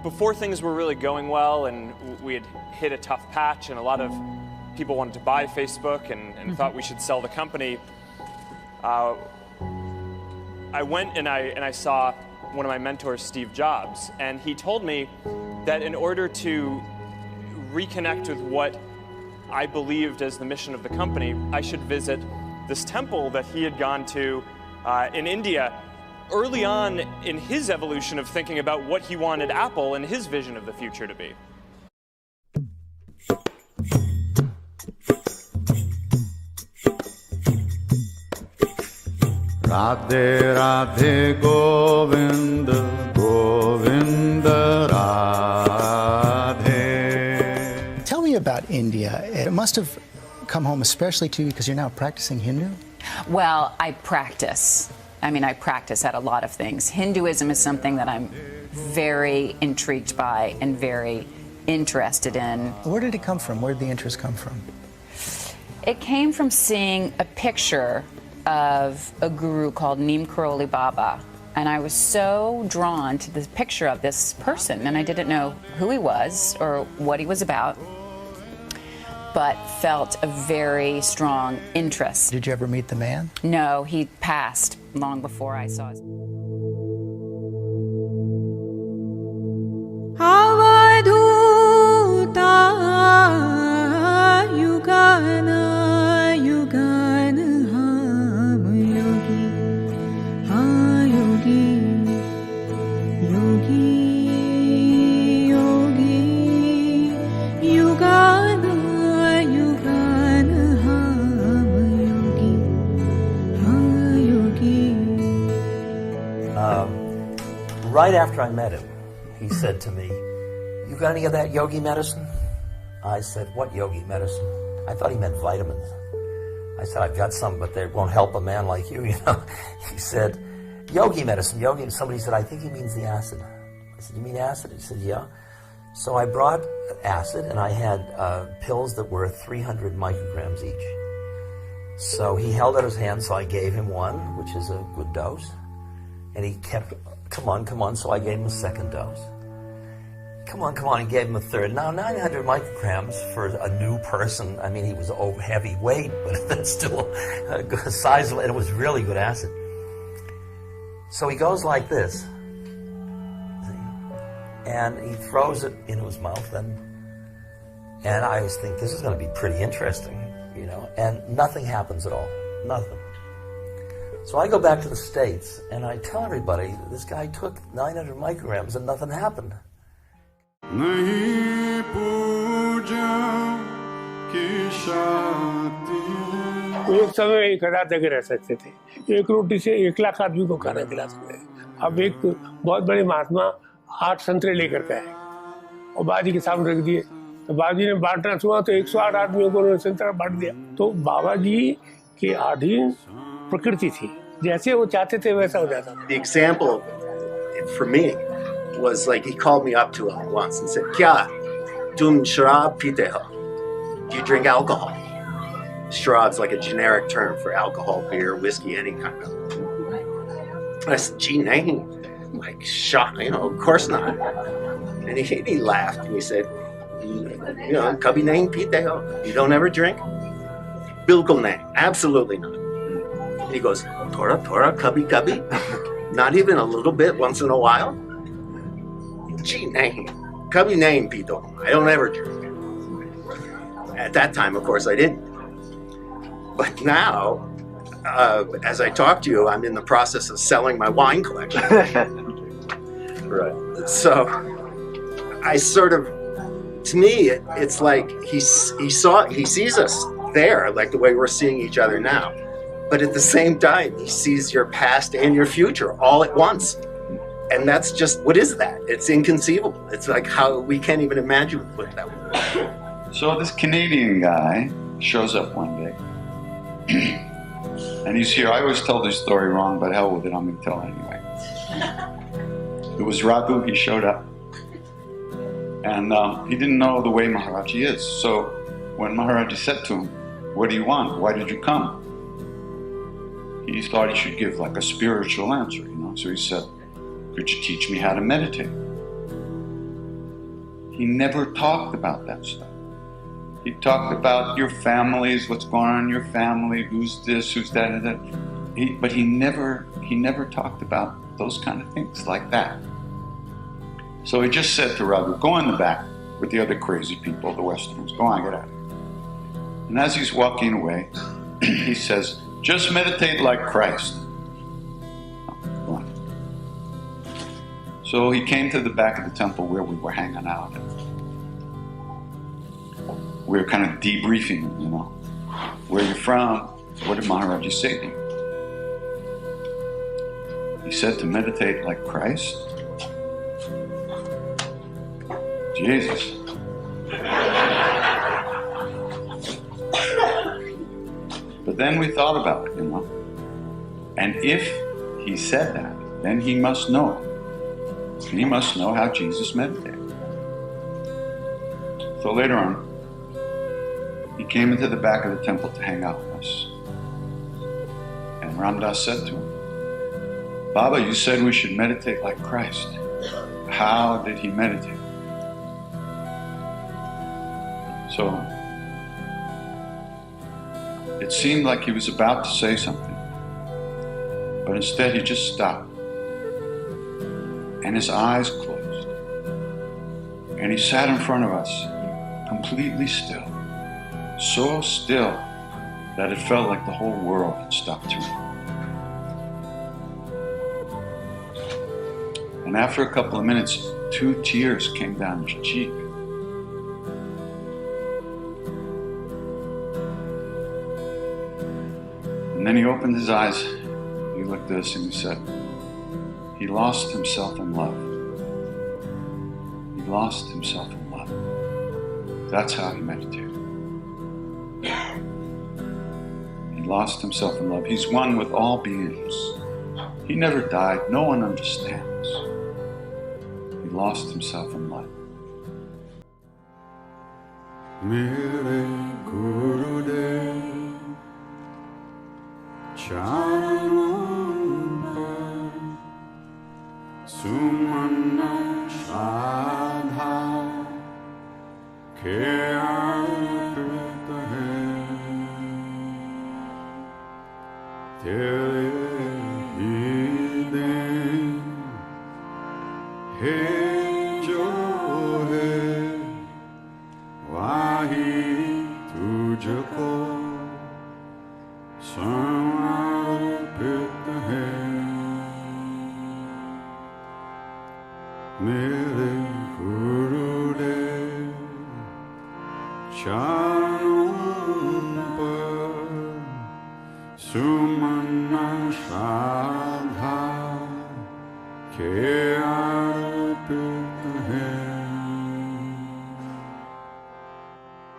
Before things were really going well and we had hit a tough patch and a lot of people wanted to buy Facebook and thought we should sell the company, I went and I saw one of my mentors, Steve Jobs, and he told me that in order to reconnect with what I believed as the mission of the company, I should visit this temple that he had gone to in India early on in his evolution of thinking about what he wanted Apple and his vision of the future to be. Radhe Radhe Govind Govind Radhe. Tell me about India. It must have come home especially to you because you're now practicing Hindu? Well, I practice. I practice at a lot of things. Hinduism is something that I'm very intrigued by and very interested in. Where did it come from? Where did the interest come from? It came from seeing a picture of a guru called Neem Karoli Baba. And I was so drawn to the picture of this person, and I didn't know who he was or what he was about, but felt a very strong interest. Did you ever meet the man? No, he passed long before I saw his. Right after I met him, he said to me, "You got any of that yogi medicine?" I said, "What yogi medicine?" I thought he meant vitamins. I said, "I've got some, but they won't help a man like you, you know." He said, "Yogi medicine, yogi." And somebody said, "I think he means the acid." I said, "You mean acid?" He said, "Yeah." So I brought acid, and I had pills that were 300 micrograms each. So he held out his hand, so I gave him one, which is a good dose. And he kept, come on, so I gave him a second dose. Come on, and gave him a third. Now, 900 micrograms for a new person, he was heavyweight, but that's still a good size, and it was really good acid. So he goes like this, and he throws it into his mouth, and I always think, this is going to be pretty interesting, and nothing happens at all, nothing. So I go back to the States, and I tell everybody, this guy took 900 micrograms and nothing happened. एक समय 1000 जगह रह सकते थे, एक रोटी से 1 लाख आदमी को खाना खिला सकते थे। अब एक बहुत बड़े महात्मा 8 संतरे लेकर के आए और बाजी के सामने रख दिए, तो बाजी ने बांटना हुआ तो 108 आदमियों को उन्होंने संतरा बांट दिया। तो बाबा जी के अधीन प्रकृति थी, जैसे वो चाहते थे वैसा हो जाता था। The example for me was like he called me up to him once and said, "Kya tum sharab pite ho? Do you drink alcohol?" Sharab's like a generic term for alcohol, beer, whiskey, any kind of. I said, "Gee, nahin." I'm like shocked, of course not. And he laughed and he said, "Kabhi nahin pite ho? You don't ever drink?" Bilkul nahin, absolutely not. And he goes, "Tora, kabhi, kabhi." Not even a little bit, once in a while. Gee, nahin, kabhi nahin pito. I don't ever drink. At that time, of course, I didn't. But now, as I talk to you, I'm in the process of selling my wine collection. Right. So, I sort of, to me, it's like he sees us there, like the way we're seeing each other now. But at the same time, he sees your past and your future all at once. And that's just, what is that? It's inconceivable. It's like how we can't even imagine what that would be. So this Canadian guy shows up one day. And he's here. I always tell this story wrong, but hell with it, I'm going to tell it anyway. It was Raghu, he showed up. And he didn't know the way Maharaji is. So when Maharaji said to him, "What do you want? Why did you come?" He thought he should give like a spiritual answer, So he said, could you teach me how to meditate? He never talked about that stuff. He talked about your families, what's going on in your family, who's this, who's that, and that. But he never talked about those kind of things like that. So he just said to Raghu, go in the back with the other crazy people, the Westerners. Go on, get out of here. And as he's walking away, he says, just meditate like Christ. Go on. So he came to the back of the temple where we were hanging out. We were kind of debriefing him, you know. Where are you from? What did Maharaji say to you? He said to meditate like Christ. Jesus. But then we thought about it, you know. And if he said that, then he must know it. He must know how Jesus meditated. So later on, he came into the back of the temple to hang out with us. And Ramdas said to him, Baba, you said we should meditate like Christ. How did he meditate? So, it seemed like he was about to say something, but instead he just stopped, and his eyes closed, and he sat in front of us, completely still, so still that it felt like the whole world had stopped turning. And after a couple of minutes, 2 tears came down his cheek. And then he opened his eyes, he looked at us and he said, he lost himself in love. He lost himself in love. That's how he meditated. He lost himself in love. He's one with all beings. He never died. No one understands. He lost himself in love. Mere Gurudev Charan par Sumanna Shraddha ke arpit hai tere hi din hai jo hai wahi tujhko समर्पित है मेरे गुरुदेव चरणों पर सुमन श्रद्धा के